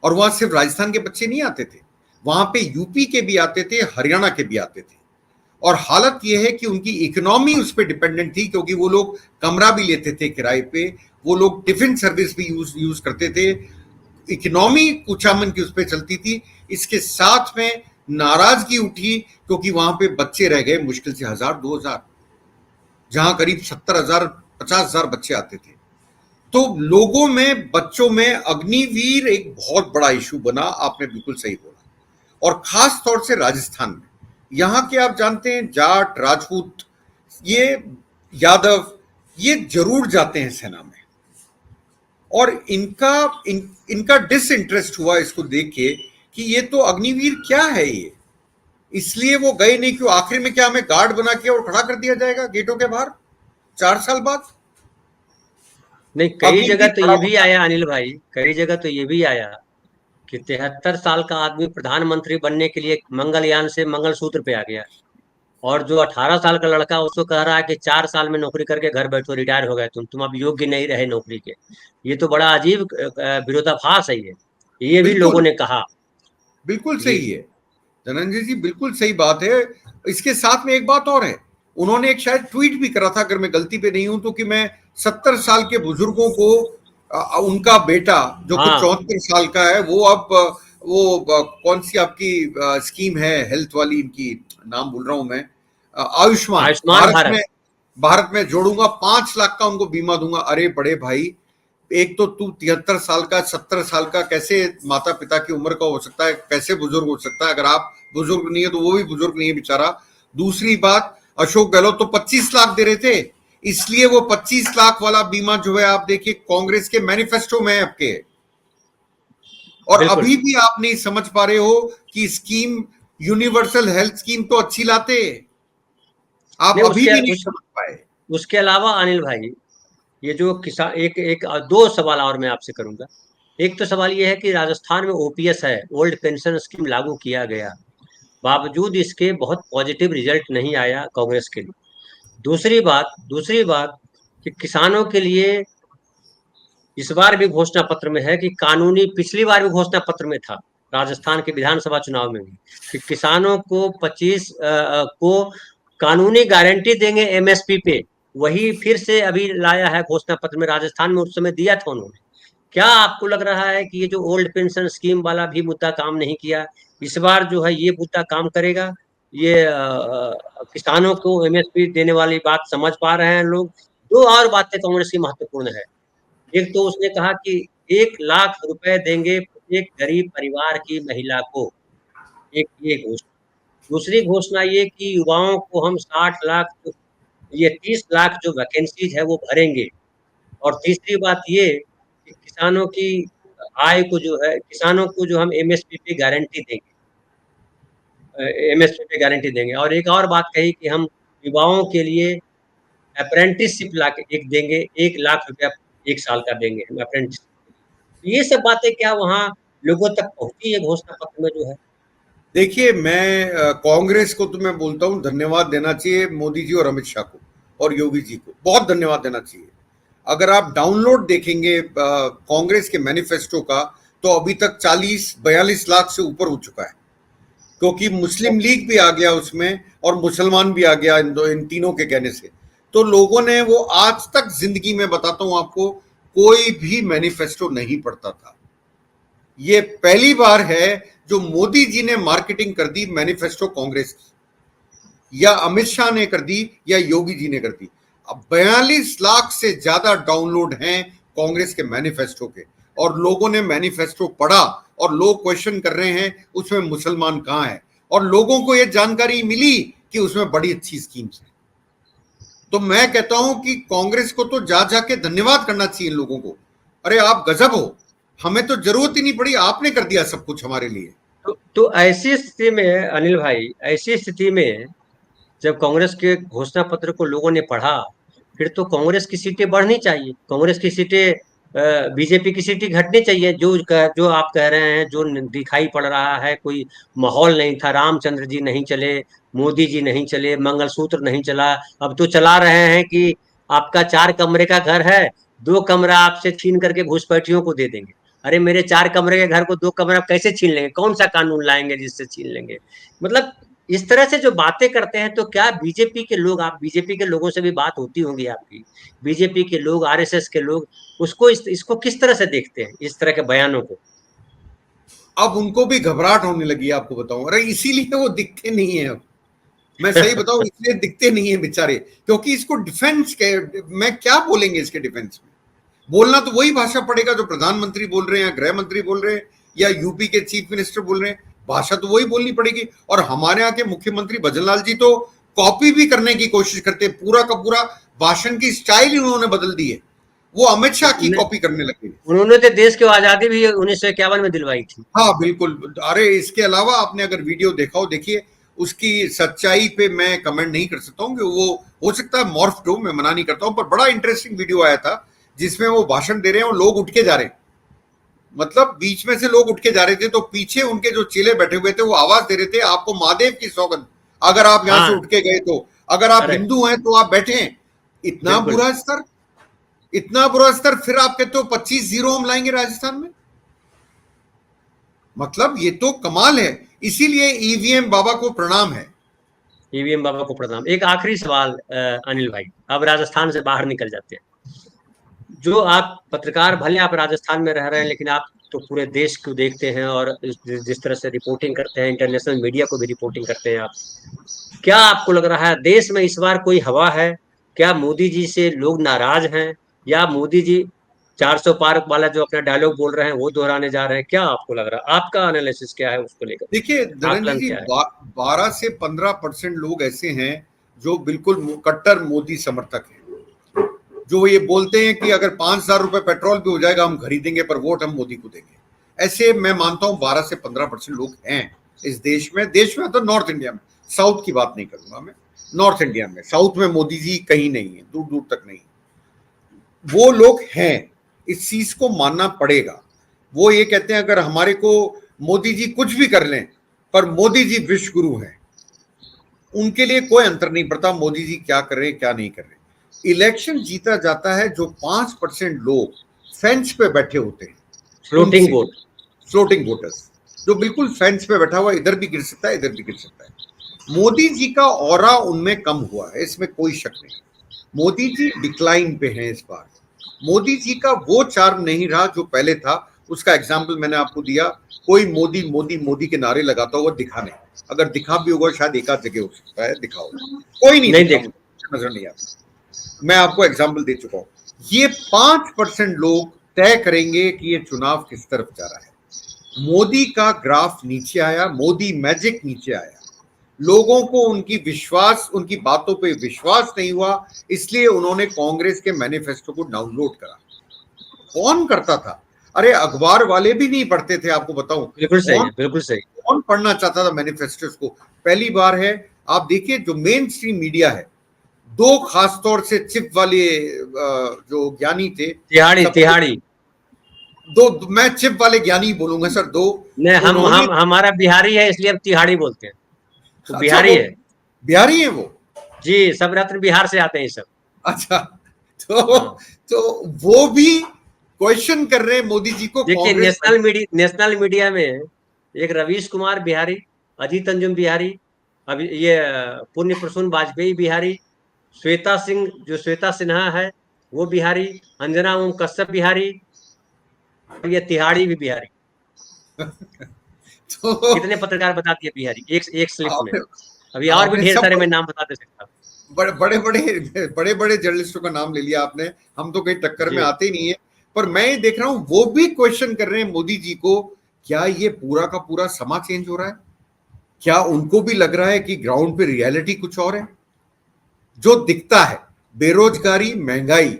और वहां सिर्फ राजस्थान के बच्चे नहीं आते थे, वहां पे यूपी के भी आते थे, हरियाणा के भी आते थे। और हालत यह है कि उनकी इकोनॉमी उस पर डिपेंडेंट थी, क्योंकि वो लोग कमरा भी लेते थे किराए पे, वो लोग टिफिन सर्विस भी यूज करते थे। इकोनॉमी कुचामन की उस पर चलती थी। इसके साथ में नाराजगी उठी, क्योंकि वहां पे बच्चे रह गए मुश्किल से 1000-2000, जहां करीब 70,000 50,000 बच्चे आते थे। तो लोगों में, बच्चों में अग्निवीर एक बहुत बड़ा इशू बना। आपने बिल्कुल सही बोला। और खास तौर से राजस्थान में, यहां के आप जानते हैं जाट, राजपूत, ये यादव, ये जरूर जाते हैं सेना में। और इनका डिसइंटरेस्ट हुआ इसको देख के कि ये तो अग्निवीर क्या है ये, इसलिए वो गए नहीं। क्यों? आखिर में क्या हमें गार्ड बना के और खड़ा कर दिया जाएगा गेटों के बाहर 4 साल बाद? नहीं, कई जगह अग्निवीर तो खड़ा ये भी होता है। आया अनिल भाई, कई जगह तो ये भी आया कि 73 साल का आदमी प्रधानमंत्री बनने के लिए मंगलयान से मंगलसूत्र पे आ गया, और जो 18 साल का लड़का उसको कह रहा है कि 4 साल में नौकरी करके घर बैठो, रिटायर हो गए तुम अब योग्य नहीं रहे नौकरी के। ये तो बड़ा अजीब विरोधाभास है ये भी लोगों बिल्कुल ने कहा। बिल्कुल ये सही है धनंजय जी, बिल्कुल सही बात है। इसके साथ में एक बात और है, उन्होंने एक शायद ट्वीट भी करा था, अगर मैं गलती पे नहीं हूं तो, कि मैं 70 साल के बुजुर्गों को, उनका बेटा जो खुद हाँ, 74 साल का है, वो अब कौन सी आपकी स्कीम है हेल्थ वाली, इनकी नाम भूल रहा हूं मैं, आयुष्मान आयुष्मान भारत भारत। में, जोड़ूंगा, 5 लाख का उनको बीमा दूंगा। अरे बड़े भाई, एक तो तू 73 साल का 70 साल का कैसे माता पिता की उम्र का हो सकता है, कैसे बुजुर्ग हो सकता है? अगर आप बुजुर्ग नहीं है तो वो भी बुजुर्ग नहीं है बेचारा। दूसरी बात, अशोक गहलोत तो 25 लाख दे रहे थे, इसलिए वो 25 लाख वाला बीमा जो है आप देखिए कांग्रेस के मैनिफेस्टो में है आपके, और बिल्कुल अभी भी आप नहीं समझ पा रहे हो कि स्कीम, यूनिवर्सल हेल्थ स्कीम तो अच्छी लाते, आप नहीं। अभी उसके भी नहीं समझ पाए। उसके अलावा अनिल भाई, ये जो किसान, एक एक दो सवाल और मैं आपसे करूंगा। एक तो सवाल ये है कि राजस्थान में ओपीएस है, ओल्ड पेंशन स्कीम लागू किया गया, बावजूद इसके बहुत पॉजिटिव रिजल्ट नहीं आया कांग्रेस के लिए। दूसरी बात कि किसानों के लिए इस बार भी घोषणा पत्र में है कि कानूनी, पिछली बार भी घोषणा पत्र में था राजस्थान के विधानसभा चुनाव में भी, कि किसानों को 25 को कानूनी गारंटी देंगे एमएसपी पे। वही फिर से अभी लाया है घोषणा पत्र में, राजस्थान में उस समय दिया था उन्होंने। क्या आपको लग रहा है कि ये जो ओल्ड पेंशन स्कीम वाला भी मुद्दा काम नहीं किया, इस बार जो है ये मुद्दा काम करेगा? ये किसानों को एमएसपी देने वाली बात समझ पा रहे हैं लोग? दो और बातें कांग्रेस की महत्वपूर्ण है। एक तो उसने कहा कि 1 लाख रुपए देंगे प्रत्येक गरीब परिवार की महिला को, एक ये घोषणा। दूसरी घोषणा ये कि युवाओं को हम 60 लाख, ये 30 लाख जो वैकेंसीज है वो भरेंगे। और तीसरी बात ये कि किसानों की आय को जो है, किसानों को जो हम एमएसपी पे गारंटी देंगे, एमएसपी पे गारंटी देंगे। और एक और बात कही कि हम युवाओं के लिए अप्रेंटिसशिप ला के एक देंगे, 1 लाख रुपया 1 साल का देंगे हम अप्रेंटिस। ये सब बातें क्या वहाँ लोगों तक पहुंची है घोषणा पत्र में जो है? देखिए, मैं कांग्रेस को तो मैं बोलता हूं धन्यवाद देना चाहिए मोदी जी और अमित शाह को और योगी जी को, बहुत धन्यवाद देना चाहिए। अगर आप डाउनलोड देखेंगे कांग्रेस के मैनिफेस्टो का, तो अभी तक 40-42 लाख से ऊपर हो चुका है, क्योंकि मुस्लिम लीग भी आ गया उसमें और मुसलमान भी आ गया इन तीनों के कहने से। तो लोगों ने वो, आज तक जिंदगी में बताता हूं आपको, कोई भी मैनिफेस्टो नहीं पढ़ता था। ये पहली बार है जो मोदी जी ने मार्केटिंग कर दी मैनिफेस्टो कांग्रेस की, या अमित शाह ने कर दी, या योगी जी ने कर दी। अब 42 लाख से ज्यादा डाउनलोड हैं कांग्रेस के मैनिफेस्टो के, और लोगों ने मैनिफेस्टो पढ़ा, और लोग क्वेश्चन कर रहे हैं उसमें मुसलमान कहां है, और लोगों को यह जानकारी मिली कि उसमें बड़ी अच्छी स्कीम्स है। तो मैं कहता हूं कि कांग्रेस को तो जा जाके धन्यवाद करना चाहिए इन लोगों को। अरे आप गजब हो, हमें तो जरूरत ही नहीं पड़ी, आपने कर दिया सब कुछ हमारे लिए। तो ऐसी स्थिति में अनिल भाई, ऐसी स्थिति में जब कांग्रेस के घोषणा पत्र को लोगों ने पढ़ा, फिर तो कांग्रेस की सीटें बढ़नी चाहिए, कांग्रेस की सीटें, बीजेपी की सीटें घटनी चाहिए। जो आप कह रहे हैं, जो दिखाई पड़ रहा है, कोई माहौल नहीं था, रामचंद्र जी नहीं चले, मोदी जी नहीं चले, मंगलसूत्र नहीं चला। अब तो चला रहे हैं कि आपका 4 कमरे का घर है, 2 कमरा आपसे छीन करके घुसपैठियों को दे देंगे। अरे मेरे 4 कमरे के घर को 2 कमरा कैसे छीन लेंगे? कौन सा कानून लाएंगे जिससे छीन लेंगे? मतलब इस तरह से जो बातें करते हैं, तो क्या बीजेपी के लोग, आप बीजेपी के लोगों से भी बात होती होंगी आपकी, बीजेपी के लोग, आरएसएस के लोग, उसको इसको किस तरह से देखते हैं, इस तरह के बयानों को? अब उनको भी घबराहट होने लगी है, आपको बताऊं। अरे इसीलिए वो दिखते नहीं है अब, मैं सही बताऊं, इसलिए दिखते नहीं है बेचारे, क्योंकि इसको डिफेंस के में क्या बोलेंगे, इसके डिफेंस में बोलना तो वही भाषा पड़ेगा जो प्रधानमंत्री बोल रहे हैं, गृह मंत्री बोल रहे हैं, या यूपी के चीफ मिनिस्टर बोल रहे हैं, भाषा तो वही बोलनी पड़ेगी। और हमारे यहाँ के मुख्यमंत्री भजनलाल जी तो कॉपी भी करने की कोशिश करते हैं, पूरा का पूरा भाषण की स्टाइल ही उन्होंने बदल दी है, वो अमित शाह की कॉपी करने लगे। उन्होंने तो देश की आजादी भी 1951 में दिलवाई थी। हाँ बिल्कुल। अरे इसके अलावा आपने अगर वीडियो देखा हो, देखिए, उसकी सच्चाई पे मैं कमेंट नहीं कर सकता हूँ कि वो हो सकता है मॉर्फ्ड हो, मैं मना नहीं करता हूँ, पर बड़ा इंटरेस्टिंग वीडियो आया था जिसमें वो भाषण दे रहे हैं और लोग उठ के जा रहे हैं, मतलब बीच में से लोग उठ के जा रहे थे, तो पीछे उनके जो चेले बैठे हुए थे वो आवाज दे रहे थे, आपको महादेव की सौगंध, अगर आप यहां से हाँ। उठ के गए तो, अगर आप अरे हिंदू हैं तो आप बैठे। इतना बिल्कुल। बुरा स्तर, इतना बुरा स्तर, फिर आप कहते हो 25-0 हम लाएंगे राजस्थान में। मतलब ये तो कमाल है। इसीलिए ईवीएम बाबा को प्रणाम है। ईवीएम बाबा को प्रणाम। एक आखिरी सवाल अनिल भाई, अब राजस्थान से बाहर निकल जाते हैं। जो आप पत्रकार, भले आप राजस्थान में रह रहे हैं, लेकिन आप तो पूरे देश को देखते हैं, और जिस तरह से रिपोर्टिंग करते हैं, इंटरनेशनल मीडिया को भी रिपोर्टिंग करते हैं आप, क्या आपको लग रहा है देश में इस बार कोई हवा है? क्या मोदी जी से लोग नाराज हैं, या मोदी जी 400 पार वाला जो अपना डायलॉग बोल रहे हैं वो दोहराने जा रहे हैं, क्या आपको लग रहा है? आपका एनालिसिस क्या है उसको लेकर? देखिए धनंजय आकलन जी, क्या है? 12 से 15% लोग ऐसे हैं जो बिल्कुल कट्टर मोदी समर्थक हैं, जो ये बोलते हैं कि अगर 5,000 रुपए पेट्रोल भी हो जाएगा हम खरीदेंगे, पर वोट हम मोदी को देंगे। ऐसे मैं मानता हूं 12 से 15% लोग हैं इस देश में। तो नॉर्थ इंडिया में, साउथ की बात नहीं करूंगा मैं, नॉर्थ इंडिया में, साउथ में मोदी जी कहीं नहीं है, दूर दूर तक नहीं। वो लोग हैं, इस चीज को मानना पड़ेगा। वो ये कहते हैं अगर हमारे को मोदी जी कुछ भी कर लें, पर मोदी जी विश्व गुरु हैं, उनके लिए कोई अंतर नहीं पड़ता मोदी जी क्या कर रहे हैं क्या नहीं कर रहे। इलेक्शन जीता जाता है जो 5% लोग फेंस पे बैठे होते हैं, फ्लोटिंग उनसे, वोट। फ्लोटिंग वोटर्स, जो बिल्कुल फेंस पे बैठा हुआ, इधर भी गिर सकता है इधर भी गिर सकता है। मोदी जी का ऑरा उनमें कम हुआ है, इसमें कोई शक नहीं। मोदी जी डिक्लाइन पे हैं इस बार। मोदी जी का वो चार्म नहीं रहा जो पहले था। उसका एग्जाम्पल मैंने आपको दिया, कोई मोदी मोदी मोदी के नारे लगाता हुआ दिखा नहीं। अगर दिखा भी होगा शायद एक आध जगह हो सकता है दिखा होगा, कोई नहीं नहीं दिखा, देख। मुझे नजर नहीं आता। मैं आपको एग्जाम्पल दे चुका हूं। ये 5% लोग तय करेंगे कि ये चुनाव किस तरफ जा रहा है। मोदी का ग्राफ नीचे आया, मोदी मैजिक नीचे आया, लोगों को उनकी बातों पे विश्वास नहीं हुआ, इसलिए उन्होंने कांग्रेस के मैनिफेस्टो को डाउनलोड करा। कौन करता था? अरे अखबार वाले भी नहीं पढ़ते थे, आपको बताऊं। बिल्कुल सही कौन है, बिल्कुल सही। कौन पढ़ना चाहता था मैनिफेस्टोस को? पहली बार है। आप देखिए जो मेन स्ट्रीम मीडिया है, दो खासतौर से चिप वाले जो ज्ञानी थे, तिहाड़ी, सब तिहाड़ी। दो, मैं चिप वाले ज्ञानी बोलूंगा सर, दो। नहीं, उन्होंने, हम हमारा बिहारी है इसलिए हम तिहाड़ी बोलते हैं। वो अच्छा बिहारी वो है। बिहारी है वो? जी, सब रत्न बिहार से आते हैं ये सब। अच्छा, तो हाँ। तो वो भी क्वेश्चन कर रहे हैं मोदी जी को, देखिए, कांग्रेस। नेशनल मीडिया में एक रवीश कुमार बिहारी, अजीत अंजुम बिहारी, अभी ये पुण्य प्रसून वाजपेयी बिहारी, श्वेता सिंह जो श्वेता सिन्हा है वो बिहारी, अंजना ओम कश्यप बिहारी, और ये तिहाड़ी भी बिहारी। तो कितने पत्रकार बता दिए बिहारी एक एक स्लिप में। आपने अभी और भी आपने ढेर सब सारे मैं नाम बता दे सकता हूँ। बड़े बड़े बड़े बड़े जर्नलिस्टों का नाम ले लिया आपने। हम तो कहीं टक्कर में जी। आते ही नहीं है। पर मैं ये देख रहा हूं वो भी क्वेश्चन कर रहे हैं मोदी जी को, क्या ये पूरा का पूरा समा चेंज हो रहा है? क्या उनको भी लग रहा है कि ग्राउंड पे रियलिटी कुछ और है? जो दिखता है बेरोजगारी, महंगाई,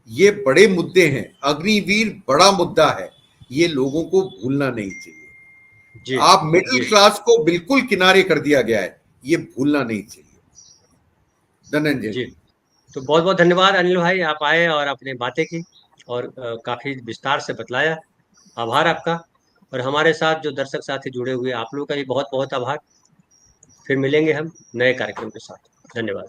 ये बड़े मुद्दे हैं। अग्निवीर बड़ा मुद्दा है, ये लोगों को भूलना नहीं चाहिए। जी। आप मिडिल जी। क्लास को बिल्कुल किनारे कर दिया गया है, ये भूलना नहीं चाहिए। धनंजय जी। जी, तो बहुत बहुत धन्यवाद अनिल भाई, आप आए और आपने बातें की और काफी विस्तार से बतलाया। आभार आपका। और हमारे साथ जो दर्शक साथी जुड़े हुए आप लोगों का भी बहुत बहुत आभार। फिर मिलेंगे हम नए कार्यक्रम के साथ। धन्यवाद।